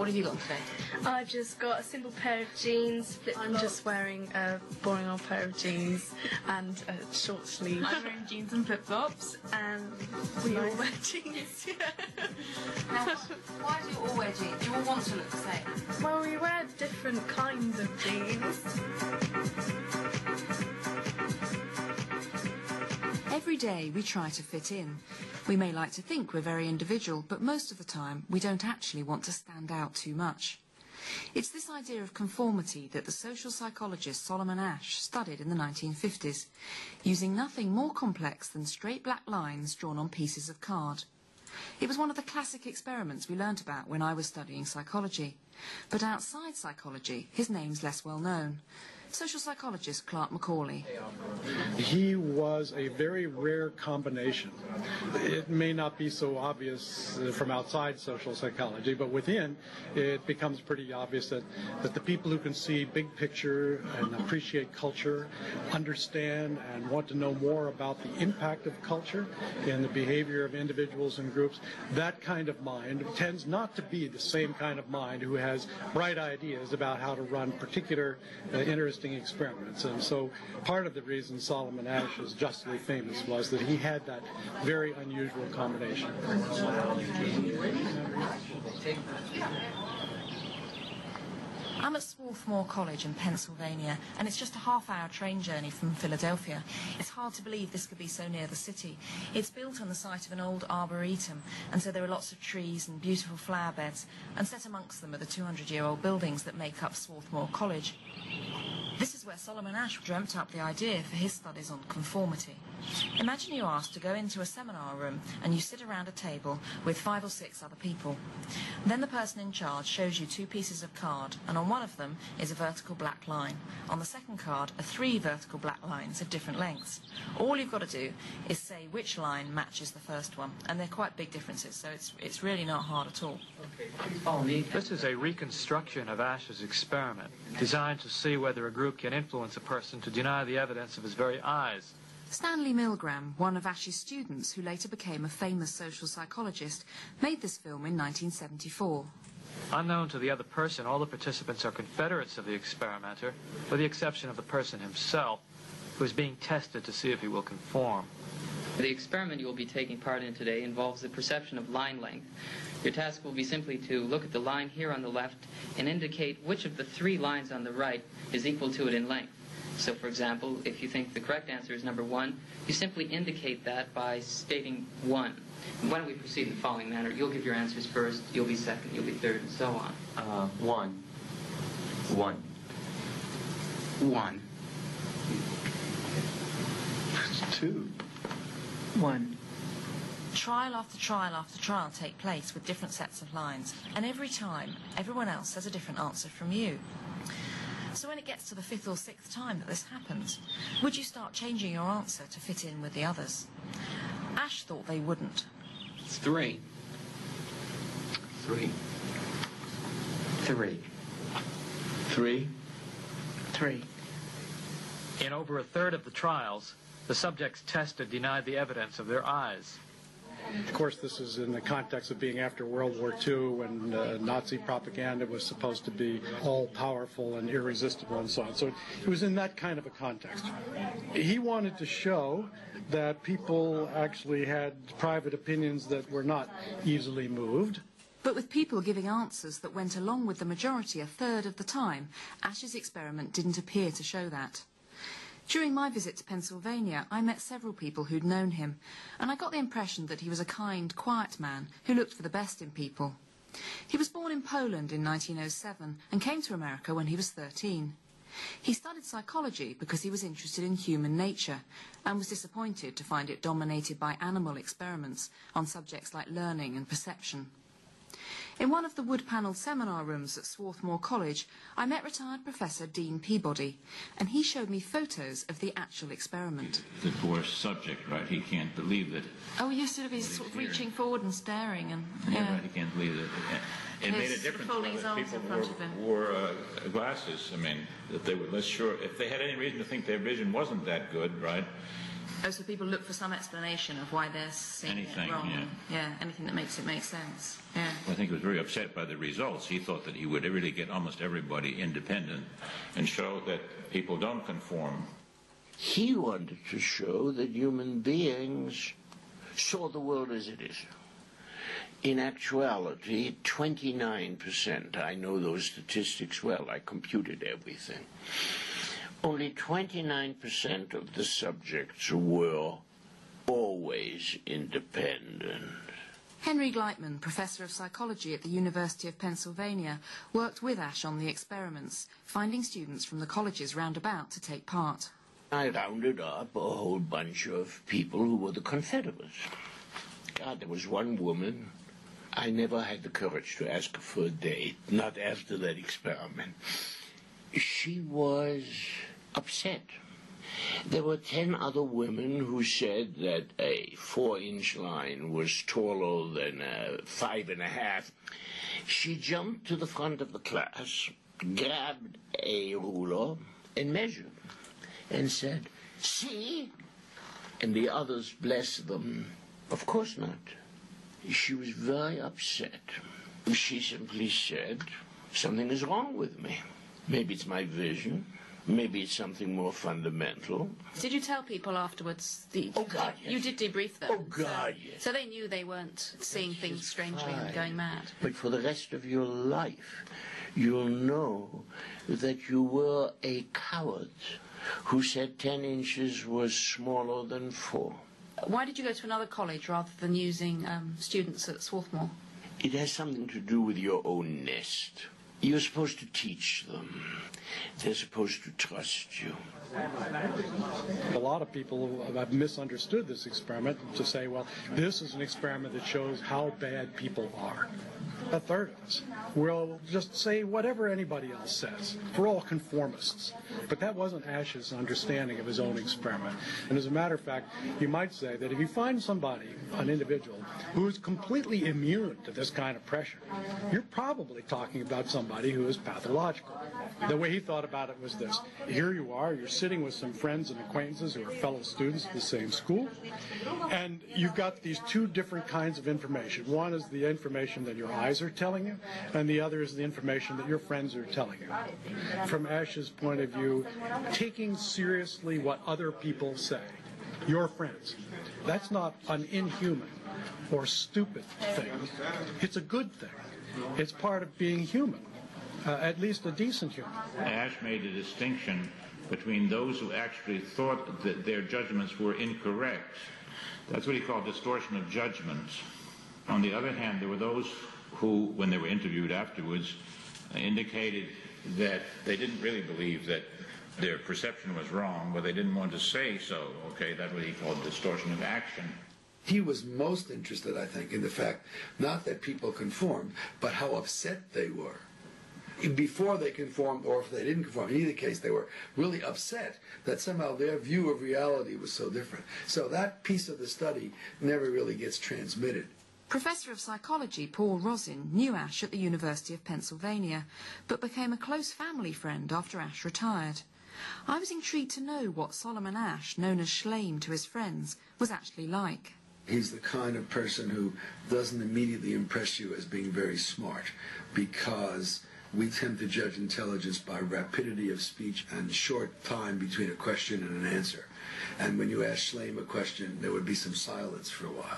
have you got today? I've just got a simple pair of jeans. I'm just wearing a boring old pair of jeans and a short sleeve. I'm wearing jeans and flip-flops. And we all wear jeans, yeah. Now, why do you all wear jeans? Do you all want to look the same? Well, we wear different kinds of jeans. Every day we try to fit in. We may like to think we're very individual, but most of the time we don't actually want to stand out too much. It's this idea of conformity that the social psychologist Solomon Asch studied in the 1950s, using nothing more complex than straight black lines drawn on pieces of card. It was one of the classic experiments we learnt about when I was studying psychology. But outside psychology, his name's less well known. Social psychologist Clark Macaulay. He was a very rare combination. It may not be so obvious from outside social psychology, but within it becomes pretty obvious that the people who can see big picture and appreciate culture, understand and want to know more about the impact of culture and the behavior of individuals and groups, that kind of mind tends not to be the same kind of mind who has bright ideas about how to run particular interesting experiments. And so part of the reason Solomon Asch is justly famous was that he had that very unusual combination. I'm at Swarthmore College in Pennsylvania, and it's just a half-hour train journey from Philadelphia. It's hard to believe this could be so near the city. It's built on the site of an old arboretum, and so there are lots of trees and beautiful flower beds, and set amongst them are the 200-year-old buildings that make up Swarthmore College. This is where Solomon Asch dreamt up the idea for his studies on conformity. Imagine you're asked to go into a seminar room and you sit around a table with 5 or 6 other people. Then the person in charge shows you 2 pieces of card, and on one of them is a vertical black line. On the second card are 3 vertical black lines of different lengths. All you've got to do is say which line matches the first one, and they're quite big differences, so it's really not hard at all. This is a reconstruction of Asch's experiment, designed to see whether a group can influence a person to deny the evidence of his very eyes. Stanley Milgram, one of Asch's students who later became a famous social psychologist, made this film in 1974. Unknown to the other person, all the participants are confederates of the experimenter, with the exception of the person himself, who is being tested to see if he will conform. The experiment you will be taking part in today involves the perception of line length. Your task will be simply to look at the line here on the left and indicate which of the 3 lines on the right is equal to it in length. So, for example, if you think the correct answer is number 1, you simply indicate that by stating 1. Why don't we proceed in the following manner? You'll give your answers first, you'll be second, you'll be third, and so on. 1. 1. 1. 2. 1. Trial after trial after trial take place with different sets of lines, and every time, everyone else has a different answer from you. So when it gets to the 5th or 6th time that this happens, would you start changing your answer to fit in with the others? Asch thought they wouldn't. 3. 3. 3. 3. 3. In over a third of the trials, the subjects tested denied the evidence of their eyes. Of course, this is in the context of being after World War II, when Nazi propaganda was supposed to be all-powerful and irresistible and so on. So it was in that kind of a context. He wanted to show that people actually had private opinions that were not easily moved. But with people giving answers that went along with the majority a third of the time, Asch's experiment didn't appear to show that. During my visit to Pennsylvania, I met several people who'd known him, and I got the impression that he was a kind, quiet man who looked for the best in people. He was born in Poland in 1907 and came to America when he was 13. He studied psychology because he was interested in human nature and was disappointed to find it dominated by animal experiments on subjects like learning and perception. In one of the wood-panelled seminar rooms at Swarthmore College, I met retired Professor Dean Peabody, and he showed me photos of the actual experiment. The poor subject, right? He can't believe that. Oh, yes, sort of he's sort of reaching forward and staring, and yeah, right, he can't believe that. It made a difference whether people wore glasses. I mean, that they were less sure. If they had any reason to think their vision wasn't that good, right? Oh, so people look for some explanation of why they're seeing Anything, it wrong. yeah. Anything that makes it make sense. Yeah. I think he was very upset by the results. He thought that he would really get almost everybody independent and show that people don't conform. He wanted to show that human beings saw the world as it is. In actuality, 29%, I know those statistics well, I computed everything. Only 29% of the subjects were always independent. Henry Gleitman, Professor of Psychology at the University of Pennsylvania, worked with Asch on the experiments, finding students from the colleges roundabout to take part. I rounded up a whole bunch of people who were the Confederates. God, there was one woman, I never had the courage to ask her for a date, not after that experiment. She was upset. There were 10 other women who said that a 4-inch line was taller than a 5.5. She jumped to the front of the class, grabbed a ruler, and measured, and said, "See?" And the others, bless them, of course not. She was very upset. She simply said, "Something is wrong with me. Maybe it's my vision. Maybe it's something more fundamental." Did you tell people afterwards? Oh, God, yes. You did debrief them? Oh, God, yes. So they knew they weren't seeing things strangely and going mad? But for the rest of your life, you'll know that you were a coward who said 10 inches was smaller than 4. Why did you go to another college rather than using students at Swarthmore? It has something to do with your own nest. You're supposed to teach them. They're supposed to trust you. A lot of people have misunderstood this experiment to say, well, this is an experiment that shows how bad people are. A third of us will just say whatever anybody else says. We're all conformists. But that wasn't Asch's understanding of his own experiment. And as a matter of fact, you might say that if you find somebody, an individual, who's completely immune to this kind of pressure, you're probably talking about somebody who is pathological. The way he thought about it was this. Here you are, you're sitting with some friends and acquaintances who are fellow students at the same school, and you've got these two different kinds of information. One is the information that your eyes are telling you, and the other is the information that your friends are telling you. From Asch's point of view, taking seriously what other people say, your friends, that's not an inhuman or stupid thing. It's a good thing. It's part of being human, at least a decent human. Asch made a distinction between those who actually thought that their judgments were incorrect. That's what he called distortion of judgments. On the other hand, there were those who, when they were interviewed afterwards, indicated that they didn't really believe that their perception was wrong, but they didn't want to say so. Okay, that's what he called distortion of action. He was most interested, I think, in the fact, not that people conformed, but how upset they were. Before they conformed, or if they didn't conform, in either case, they were really upset that somehow their view of reality was so different. So that piece of the study never really gets transmitted. Professor of Psychology Paul Rosin knew Asch at the University of Pennsylvania, but became a close family friend after Asch retired. I was intrigued to know what Solomon Asch, known as Schleim to his friends, was actually like. He's the kind of person who doesn't immediately impress you as being very smart, because we tend to judge intelligence by rapidity of speech and short time between a question and an answer. And when you ask Schleim a question, there would be some silence for a while.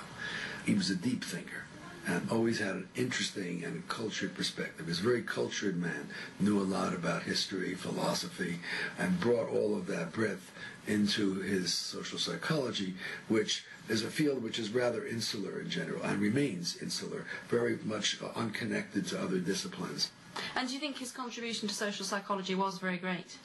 He was a deep thinker and always had an interesting and cultured perspective. He was a very cultured man, knew a lot about history, philosophy, and brought all of that breadth into his social psychology, which is a field which is rather insular in general and remains insular, very much unconnected to other disciplines. And do you think his contribution to social psychology was very great?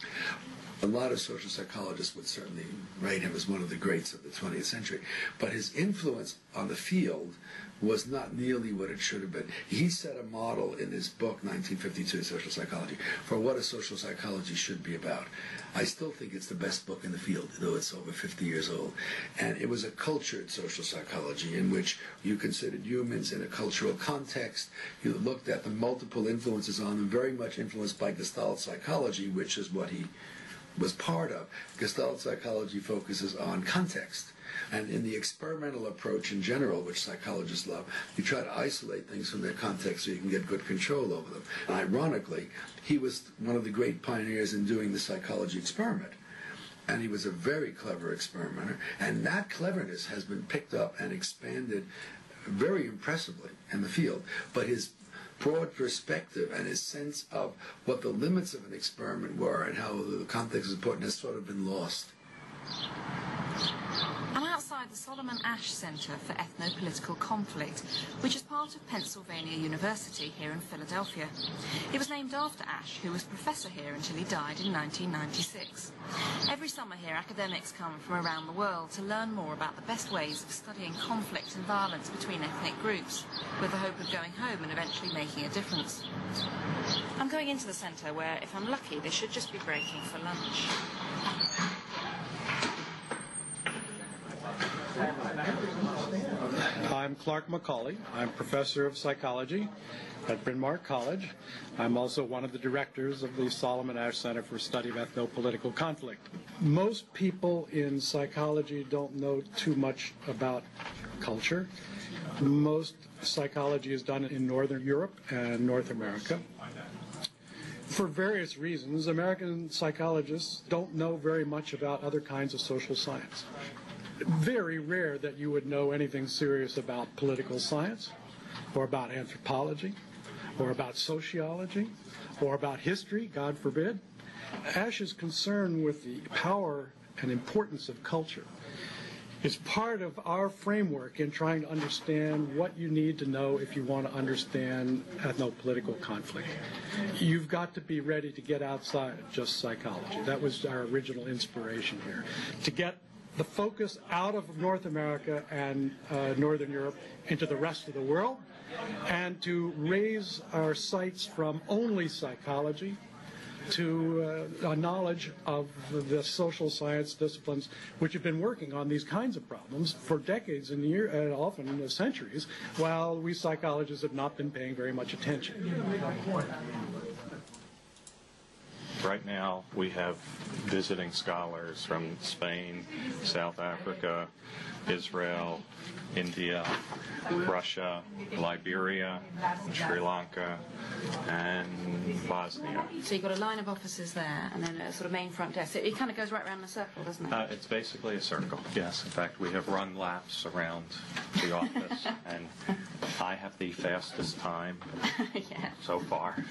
A lot of social psychologists would certainly rate him as one of the greats of the 20th century, but his influence on the field was not nearly what it should have been. He set a model in his book, 1952, Social Psychology, for what a social psychology should be about. I still think it's the best book in the field, though it's over 50 years old. And it was a cultured social psychology in which you considered humans in a cultural context. You looked at the multiple influences on them, very much influenced by Gestalt psychology, which is what he was part of. Gestalt psychology focuses on context. And in the experimental approach in general, which psychologists love, you try to isolate things from their context so you can get good control over them. And ironically, he was one of the great pioneers in doing the psychology experiment. And he was a very clever experimenter. And that cleverness has been picked up and expanded very impressively in the field. But his broad perspective and his sense of what the limits of an experiment were and how the context is important has sort of been lost. I'm outside the Solomon Asch Center for Ethno-Political Conflict, which is part of Pennsylvania University here in Philadelphia. It was named after Asch, who was professor here until he died in 1996. Every summer here, academics come from around the world to learn more about the best ways of studying conflict and violence between ethnic groups, with the hope of going home and eventually making a difference. I'm going into the center where, if I'm lucky, they should just be breaking for lunch. I'm Clark McCauley. I'm professor of psychology at Bryn Mawr College. I'm also one of the directors of the Solomon Asch Center for Study of Ethno-Political Conflict. Most people in psychology don't know too much about culture. Most psychology is done in Northern Europe and North America. For various reasons, American psychologists don't know very much about other kinds of social science. Very rare that you would know anything serious about political science, or about anthropology, or about sociology, or about history, God forbid. Asch's concern with the power and importance of culture is part of our framework in trying to understand what you need to know if you want to understand ethno-political conflict. You've got to be ready to get outside of just psychology. That was our original inspiration here, to get the focus out of North America and Northern Europe into the rest of the world, and to raise our sights from only psychology to a knowledge of the social science disciplines which have been working on these kinds of problems for decades and often centuries, while we psychologists have not been paying very much attention. Right now, we have visiting scholars from Spain, South Africa, Israel, India, Russia, Liberia, Sri Lanka, and Bosnia. So you've got a line of officers there, and then a sort of main front desk. It kind of goes right around in a circle, doesn't it? It's basically a circle, yes. In fact, we have run laps around the office, and I have the fastest time so far.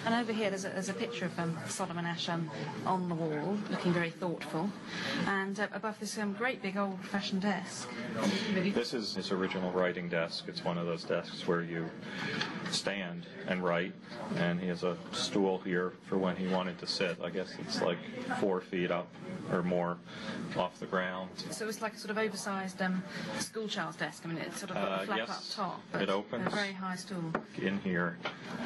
And over here, there's a picture of Solomon Asch on the wall, looking very thoughtful. And above this great big old-fashioned desk. This is his original writing desk. It's one of those desks where you stand and write, and he has a stool here for when he wanted to sit. I guess it's like 4 feet up or more off the ground. So it's like a sort of oversized school child's desk. I mean, it's sort of got a flap up top, but it opens. A very high stool. In here,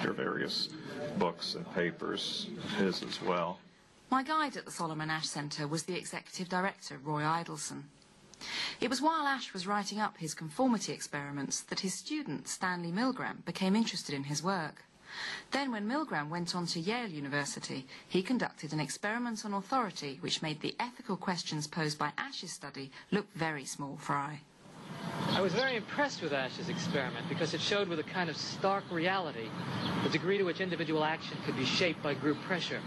there are various books and papers of his as well. My guide at the Solomon Asch Center was the executive director, Roy Idelson. It was while Asch was writing up his conformity experiments that his student, Stanley Milgram, became interested in his work. Then when Milgram went on to Yale University, he conducted an experiment on authority which made the ethical questions posed by Asch's study look very small fry. I was very impressed with Asch's experiment because it showed with a kind of stark reality the degree to which individual action could be shaped by group pressure.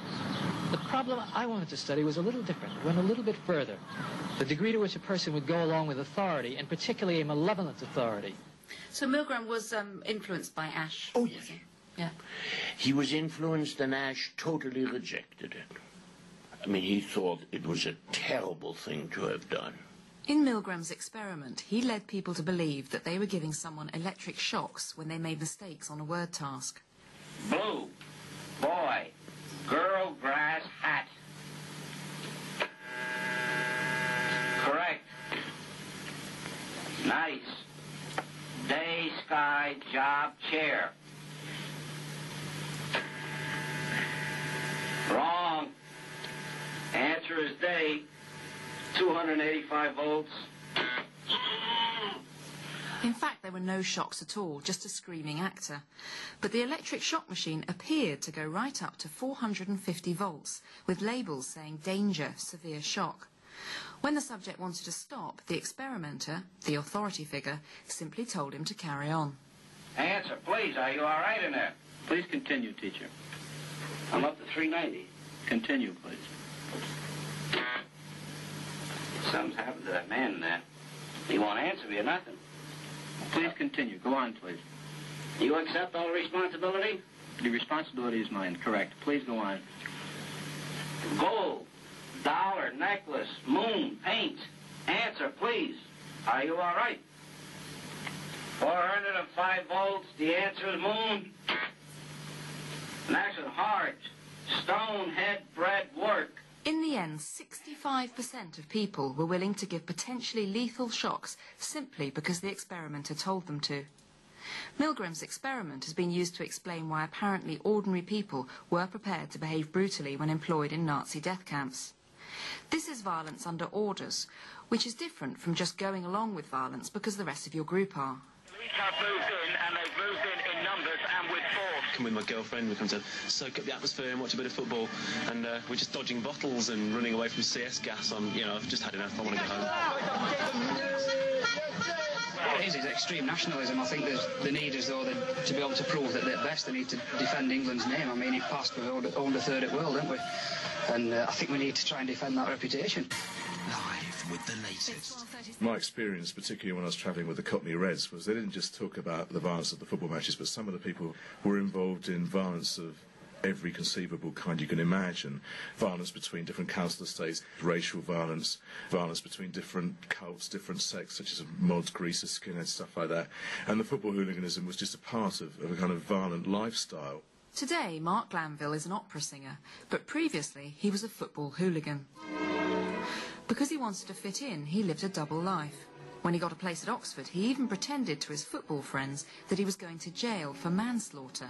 The problem I wanted to study was a little different. It went a little bit further. The degree to which a person would go along with authority, and particularly a malevolent authority. So Milgram was influenced by Asch? Oh, yes. Yeah. He was influenced, and Asch totally rejected it. I mean, he thought it was a terrible thing to have done. In Milgram's experiment, he led people to believe that they were giving someone electric shocks when they made mistakes on a word task. Blue, boy, girl, grass, hat. Correct. Nice. Day, sky, job, chair. Wrong. Answer is day. 285 volts. In fact, there were no shocks at all, just a screaming actor. But the electric shock machine appeared to go right up to 450 volts, with labels saying danger, severe shock. When the subject wanted to stop, the experimenter, the authority figure, simply told him to carry on. Answer, please. Are you all right in there? Please continue, teacher. I'm up to 390. Continue, please. Something's happened to that man in there. He won't answer me or nothing. Please continue. Go on, please. You accept all responsibility? The responsibility is mine, correct. Please go on. Gold, dollar, necklace, moon, paint. Answer, please. Are you all right? 405 volts. The answer is moon. Nice and hard. Stone head bread work. In the end, 65% of people were willing to give potentially lethal shocks simply because the experimenter told them to. Milgram's experiment has been used to explain why apparently ordinary people were prepared to behave brutally when employed in Nazi death camps. This is violence under orders, which is different from just going along with violence because the rest of your group are. Police have moved in, and they've moved in numbers and with force. Come with my girlfriend, we come to soak up the atmosphere and watch a bit of football, and we're just dodging bottles and running away from CS gas. I've just had enough, I want to go home. What it is extreme nationalism. I think the need is, though, to be able to prove that at best they need to defend England's name. I mean, it passed for owned a third at world, didn't we? And I think we need to try and defend that reputation. Live with the latest. My experience, particularly when I was travelling with the Cockney Reds, was they didn't just talk about the violence of the football matches, but some of the people were involved in violence of every conceivable kind you can imagine. Violence between different council estates, racial violence, violence between different cults, different sects, such as mods, greasers, skinheads, stuff like that. And the football hooliganism was just a part of a kind of violent lifestyle. Today, Mark Glanville is an opera singer, but previously he was a football hooligan. Because he wanted to fit in, he lived a double life. When he got a place at Oxford, he even pretended to his football friends that he was going to jail for manslaughter,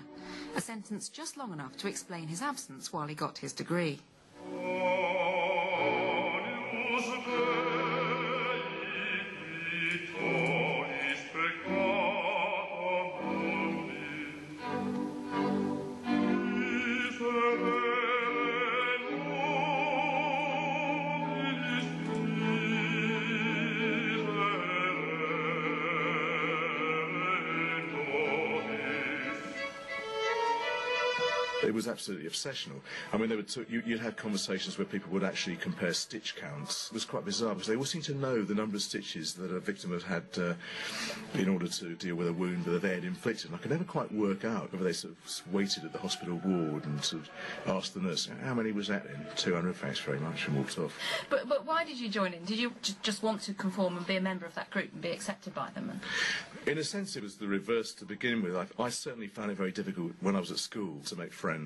a sentence just long enough to explain his absence while he got his degree. It was absolutely obsessional. I mean, you'd have conversations where people would actually compare stitch counts. It was quite bizarre because they all seemed to know the number of stitches that a victim had had in order to deal with a wound that they had inflicted. And I could never quite work out whether they sort of waited at the hospital ward and sort of asked the nurse, how many was that in? 200, thanks very much, and walked off. But why did you join in? Did you just want to conform and be a member of that group and be accepted by them? In a sense, it was the reverse to begin with. I certainly found it very difficult when I was at school to make friends.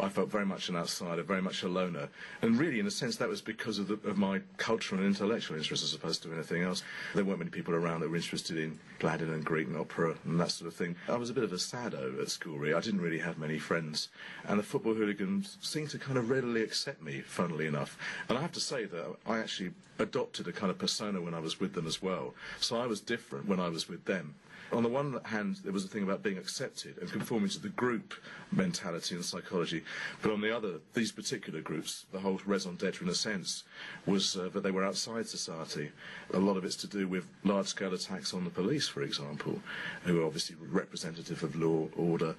I felt very much an outsider, very much a loner. And really, in a sense, that was because of my cultural and intellectual interest as opposed to anything else. There weren't many people around that were interested in Latin and Greek and opera and that sort of thing. I was a bit of a sado at school, really. I didn't really have many friends. And the football hooligans seemed to kind of readily accept me, funnily enough. And I have to say that I actually adopted a kind of persona when I was with them as well. So I was different when I was with them. On the one hand, there was a thing about being accepted and conforming to the group mentality and psychology. But on the other, these particular groups, the whole raison d'etre in a sense, was that they were outside society. A lot of it's to do with large-scale attacks on the police, for example, who are obviously representative of law, order.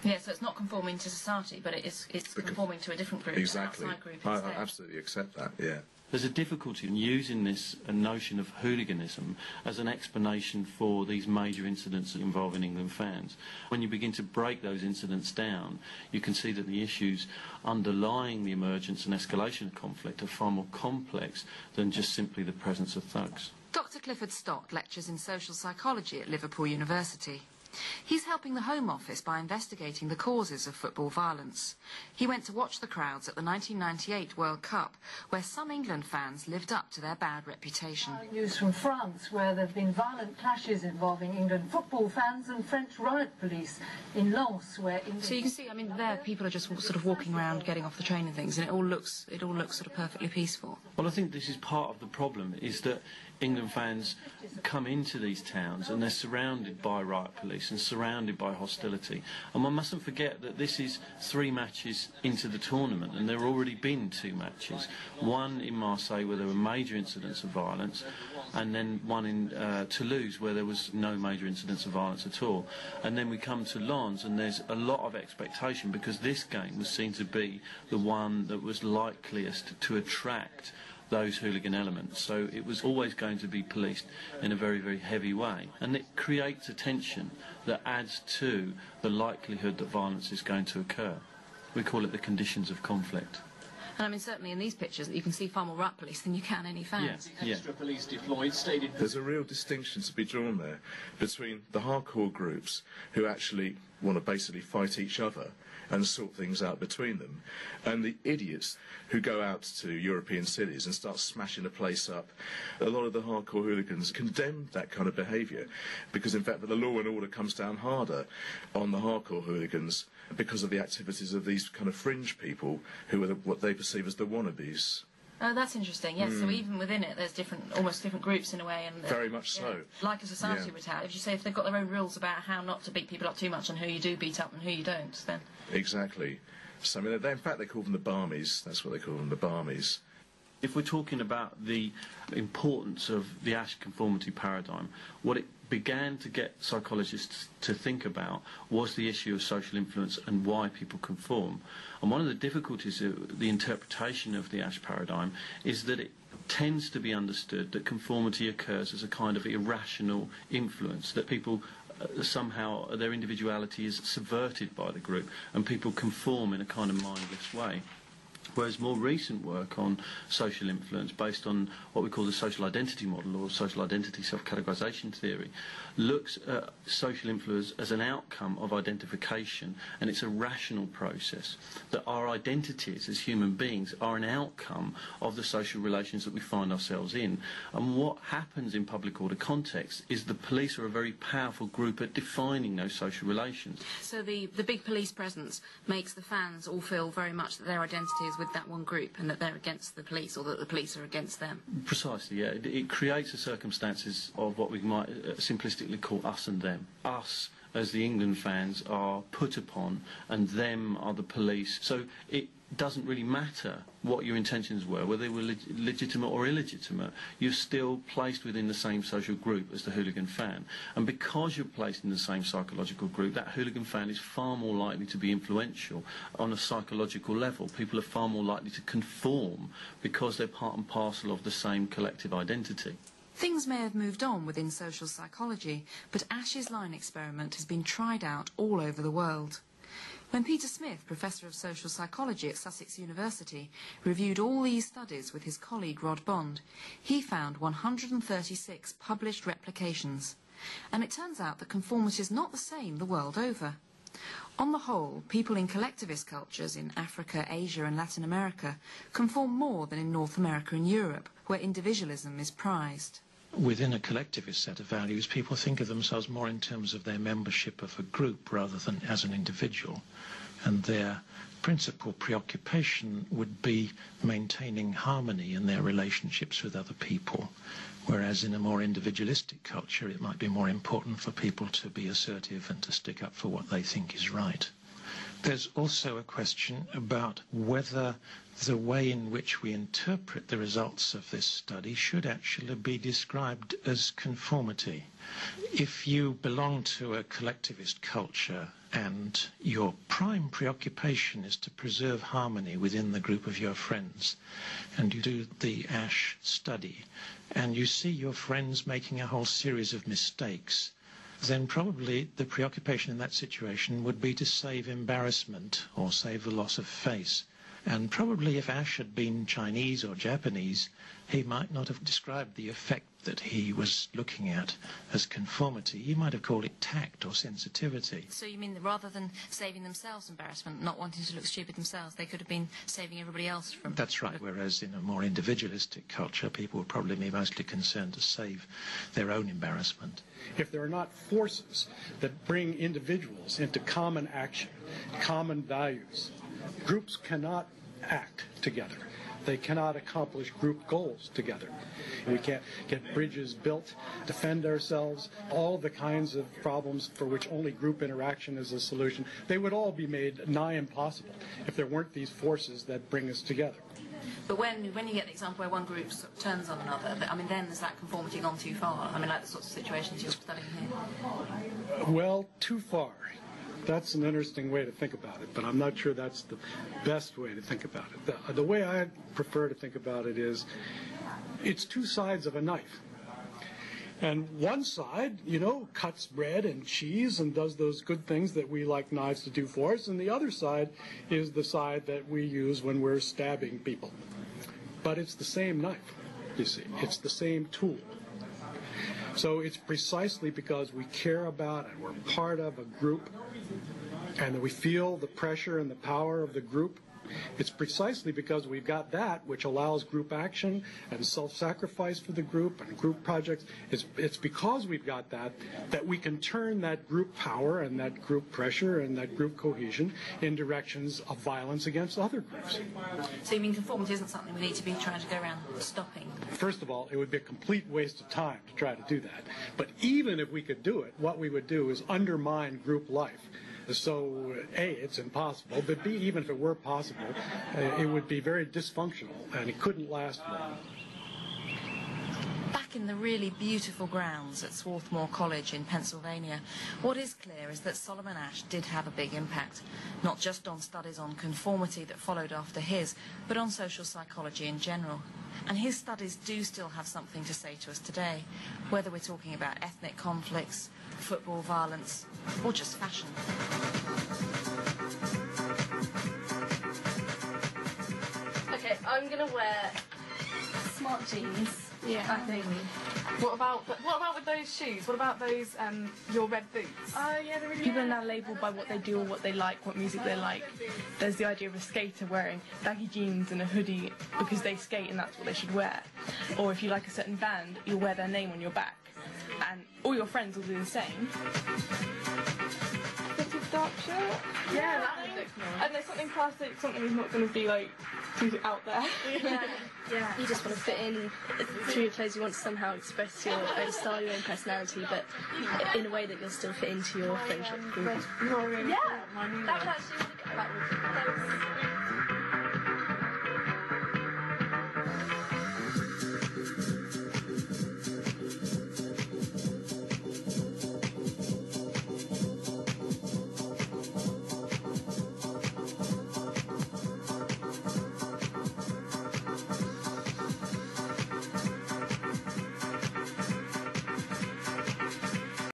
Yeah, so it's not conforming to society, but it's conforming to a different group, exactly. an outside group I instead. absolutely accept that, yeah. There's a difficulty in using this notion of hooliganism as an explanation for these major incidents involving England fans. When you begin to break those incidents down, you can see that the issues underlying the emergence and escalation of conflict are far more complex than just simply the presence of thugs. Dr. Clifford Stott lectures in social psychology at Liverpool University. He's helping the Home Office by investigating the causes of football violence. He went to watch the crowds at the 1998 World Cup, where some England fans lived up to their bad reputation. News from France, where there have been violent clashes involving England football fans and French riot police in Lens, where England... So you can see, I mean, there people are just sort of walking around, getting off the train and things, and it all looks sort of perfectly peaceful. Well, I think this is part of the problem, is that England fans come into these towns and they're surrounded by riot police and surrounded by hostility. And one mustn't forget that this is 3 matches into the tournament, and there have already been 2 matches. One in Marseille where there were major incidents of violence, and then one in Toulouse where there was no major incidents of violence at all. And then we come to Lens, and there's a lot of expectation because this game was seen to be the one that was likeliest to attract those hooligan elements. So it was always going to be policed in a very, very heavy way. And it creates a tension that adds to the likelihood that violence is going to occur. We call it the conditions of conflict. And I mean, certainly in these pictures, you can see far more riot police than you can any fans. Yeah. Extra police deployed, stated. There's a real distinction to be drawn there between the hardcore groups who actually want to basically fight each other and sort things out between them, and the idiots who go out to European cities and start smashing a place up. A lot of the hardcore hooligans condemn that kind of behaviour because, in fact, the law and order comes down harder on the hardcore hooligans because of the activities of these kind of fringe people who are what they perceive as the wannabes. Oh, that's interesting. Yes, so even within it, there's almost different groups in a way, and very much so. Like a society would have. If you say if they've got their own rules about how not to beat people up too much and who you do beat up and who you don't, then exactly. So I mean, in fact, they call them the barmies. That's what they call them, the barmies. If we're talking about the importance of the Asch conformity paradigm, what it began to get psychologists to think about was the issue of social influence and why people conform. And one of the difficulties of the interpretation of the Asch paradigm is that it tends to be understood that conformity occurs as a kind of irrational influence, that people somehow their individuality is subverted by the group and people conform in a kind of mindless way. Whereas more recent work on social influence, based on what we call the social identity model or social identity self-categorization theory, looks at social influence as an outcome of identification, and it's a rational process, that our identities as human beings are an outcome of the social relations that we find ourselves in. And what happens in public order contexts is the police are a very powerful group at defining those social relations. So the big police presence makes the fans all feel very much that their identity is with that one group and that they're against the police or that the police are against them. Precisely, yeah. It creates the circumstances of what we might simplistically call us and them. Us, as the England fans, are put upon, and them are the police. So it doesn't really matter what your intentions were, whether they were legitimate or illegitimate. You're still placed within the same social group as the hooligan fan. And because you're placed in the same psychological group, that hooligan fan is far more likely to be influential on a psychological level. People are far more likely to conform because they're part and parcel of the same collective identity. Things may have moved on within social psychology, but Asch's line experiment has been tried out all over the world. When Peter Smith, Professor of Social Psychology at Sussex University, reviewed all these studies with his colleague Rod Bond, he found 136 published replications. And it turns out that conformity is not the same the world over. On the whole, people in collectivist cultures in Africa, Asia and Latin America conform more than in North America and Europe, where individualism is prized. Within a collectivist set of values, people think of themselves more in terms of their membership of a group rather than as an individual. And their principal preoccupation would be maintaining harmony in their relationships with other people. Whereas in a more individualistic culture, it might be more important for people to be assertive and to stick up for what they think is right. There's also a question about whether the way in which we interpret the results of this study should actually be described as conformity. If you belong to a collectivist culture and your prime preoccupation is to preserve harmony within the group of your friends, and you do the Asch study, and you see your friends making a whole series of mistakes, then probably the preoccupation in that situation would be to save embarrassment or save the loss of face. And probably if Asch had been Chinese or Japanese, he might not have described the effect that he was looking at as conformity. He might have called it tact or sensitivity. So you mean that rather than saving themselves embarrassment, not wanting to look stupid themselves, they could have been saving everybody else from... That's right, whereas in a more individualistic culture, people would probably be mostly concerned to save their own embarrassment. If there are not forces that bring individuals into common action, common values, groups cannot act together. They cannot accomplish group goals together. We can't get bridges built, defend ourselves, all the kinds of problems for which only group interaction is a solution. They would all be made nigh impossible if there weren't these forces that bring us together. But when you get the example where one group sort of turns on another, I mean, then has that conformity gone too far? I mean, like the sorts of situations you're studying here. Well, too far. That's an interesting way to think about it, but I'm not sure that's the best way to think about it. The way I prefer to think about it is, it's two sides of a knife. And one side, cuts bread and cheese and does those good things that we like knives to do for us, and the other side is the side that we use when we're stabbing people. But it's the same knife, you see. It's the same tool. So it's precisely because we care about and we're part of a group and that we feel the pressure and the power of the group. It's precisely because we've got that which allows group action and self-sacrifice for the group and group projects. It's because we've got that that we can turn that group power and that group pressure and that group cohesion in directions of violence against other groups. So you mean conformity isn't something we need to be trying to go around stopping? First of all, it would be a complete waste of time to try to do that. But even if we could do it, what we would do is undermine group life. So, A, it's impossible, but B, even if it were possible, it would be very dysfunctional, and it couldn't last long. Back in the really beautiful grounds at Swarthmore College in Pennsylvania, what is clear is that Solomon Asch did have a big impact, not just on studies on conformity that followed after his, but on social psychology in general. And his studies do still have something to say to us today, whether we're talking about ethnic conflicts, football violence, or just fashion. Okay, I'm gonna wear smart jeans. Yeah, I think. What about with those shoes? What about those your red boots? Oh yeah, they're really People are now labelled by what they do or what they like, what music they like. There's the idea of a skater wearing baggy jeans and a hoodie because they skate and that's what they should wear. Or if you like a certain band, you'll wear their name on your back. And all your friends will do the same. Dark shirt? Yeah, that would look nice. And there's something classic, something who's not going to be like too out there. Yeah. You just want to fit in through your clothes. You want to somehow express your own style, your own personality, but in a way that you'll still fit into your friendship group. Yeah, that would actually really good.